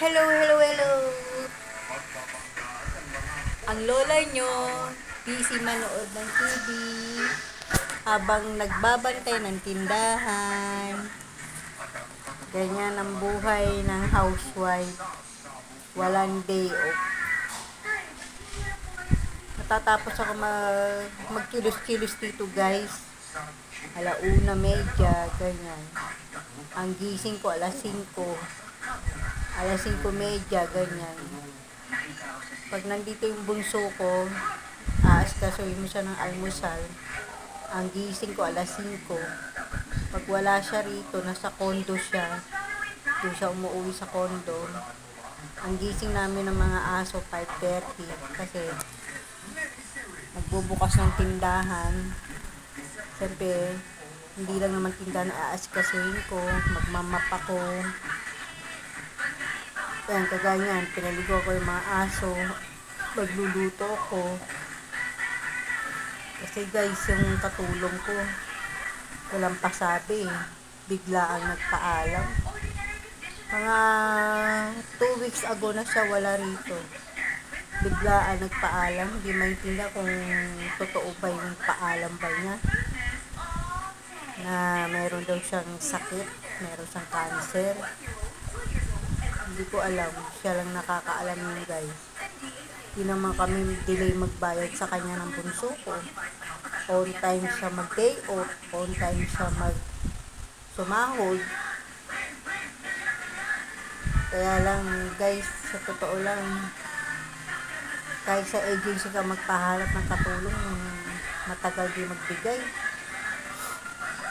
Hello, hello, hello. Ang lola nyo, busy manood ng TV habang nagbabantay ng tindahan. Ganyan ang buhay ng housewife. Walang day off. Natatapos ako magkilos-kilos dito, guys. 1:30, ganyan. Ang gising ko alas 5. Alas 5:30, ganyan. Pag nandito yung bunso ko, aaskasuhin mo siya ng almusal. Ang gising ko alas 5. Pag wala siya rito, nasa condo siya. Doon siya umuwi sa condo. Ang gising namin ng mga aso 5:30 kasi nagbubukas ng tindahan. Siyempre, hindi lang naman tindahan na aaskasuhin ko, magmamap ako. Yan, kaganyan, pinaligo ko yung mga aso, magluluto ko. Kasi guys, yung katulong ko, walang pasabi, bigla ang nagpaalam. Mga 2 weeks ago na siya wala rito. Bigla ang nagpaalam, hindi maintindihan kung totoo ba yung paalam ba niya. Na meron daw siyang sakit, meron siyang cancer. Hindi ko alam, siya lang nakakaalam yun guys. Hindi naman kami delay magbayad sa kanya ng bunso ko. On time siya mag-day off, on time siya sumahod. Kaya lang guys, sa totoo lang, kahit sa agency ka magpahalap ng katulong, matagal di magbigay.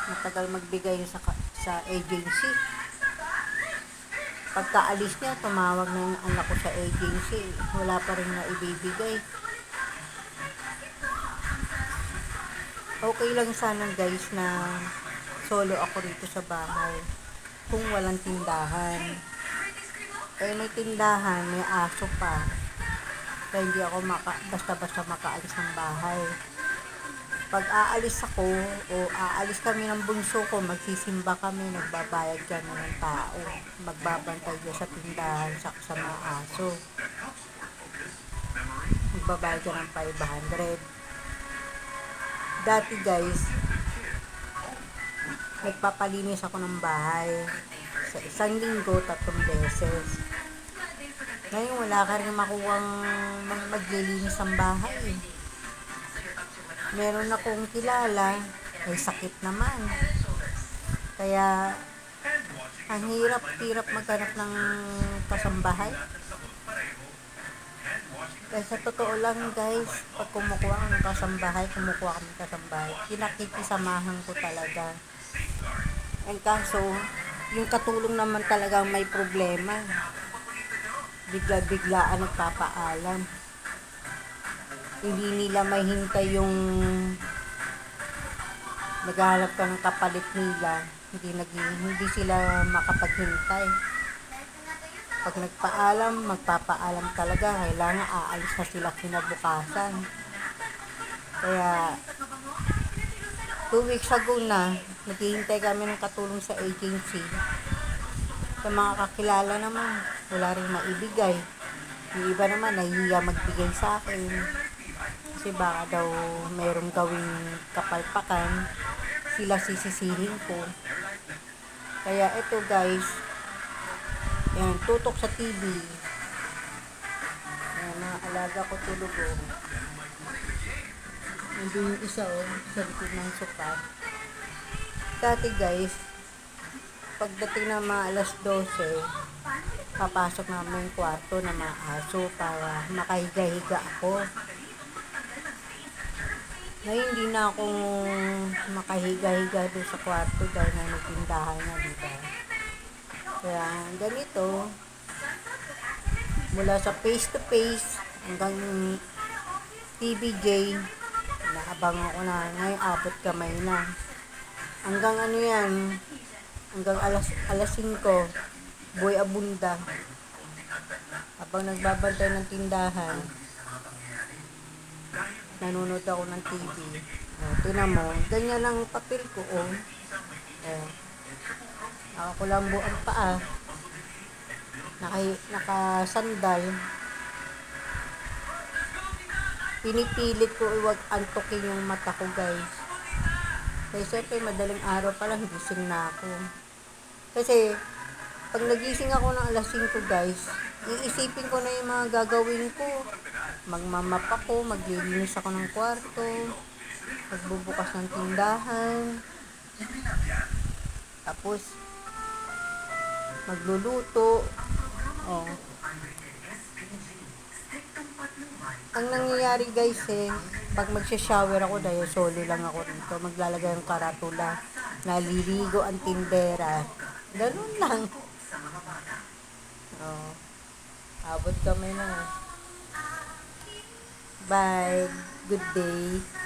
Matagal magbigay sa agency. Pagkaalis niya, tumawag na yung anak ko sa agency. Wala pa rin na ibibigay. Okay lang sana guys na solo ako rito sa bahay. Kung walang tindahan. Eh may tindahan, may aso pa. Kaya hindi ako basta-basta makaalis ng bahay. Pag aalis ako o aalis kami ng bunso ko, magsisimba kami, nagbabayad kami ng tao. Magbabantay dyan sa tindahan sa mga aso. Magbabayad ka ng 500. Dati guys, nagpapalinis ako ng bahay. Sa isang linggo, 3 beses. Ngayon, wala ka rin makuwang maglilinis ng bahay. Meron akong kilala, ay sakit naman. Kaya, ang hirap maghanap ng kasambahay. Kaya sa totoo lang guys, pag kumukuha kami ng kasambahay, pinakikisamahan ko talaga. Ang kaso, yung katulong naman talagang may problema. Bigla-biglaan nagpapaalam. Hindi nila may hintay yung naghahanap ka ng kapalit nila. Hindi sila makapaghintay. Pag nagpaalam, magpapaalam talaga. Kailangan aalis na sila kinabukasan. Kaya 2 weeks ago na, naghihintay kami ng katulong sa agency. Sa mga kakilala naman, wala rin maibigay. Yung iba naman, nahihiya magbigay sa akin. Kasi baka daw merong gawing kapalpakan, sila sisisihin ko. Kaya ito guys, yan, tutok sa TV. Yan, mga alaga ko tulog oh. Nandun yung isa oh, sa likod ng sofa. Dati guys, pagdating ng mga alas 12, papasok namin yung kwarto ng mga aso para makahiga-higa ako. Ngayon hindi na ako makahiga-higa doon sa kwarto dahil na nagtindahan na dito. Kaya ganito, mula sa face to face hanggang TVJ, naabang ako na ngayon abot kamay na. Hanggang ano yan, hanggang alas 5, buhay abunda. Habang nagbabantay ng tindahan, nanonood ako ng TV. Tingnan mo, ganyan ang papel ko. Ako ko lang buang paa. nakasandal, pinipilit ko iwag antukin yung mata ko, guys. Kasi syempre madaling araw pa lang gising na ako. Kasi pag nagising ako ng alas 5, guys, iisipin ko na yung mga gagawin ko. Magmamap ako, maglilinis ako ng kwarto, magbubukas ng tindahan, tapos magluluto. Oh. Ang nangyayari, guys, pag magsha-shower ako dahil solo lang ako dito, maglalagay ng karatula, naliligo ang tindera. Ganun lang. Oh. Abot kami na. Bye. Good day.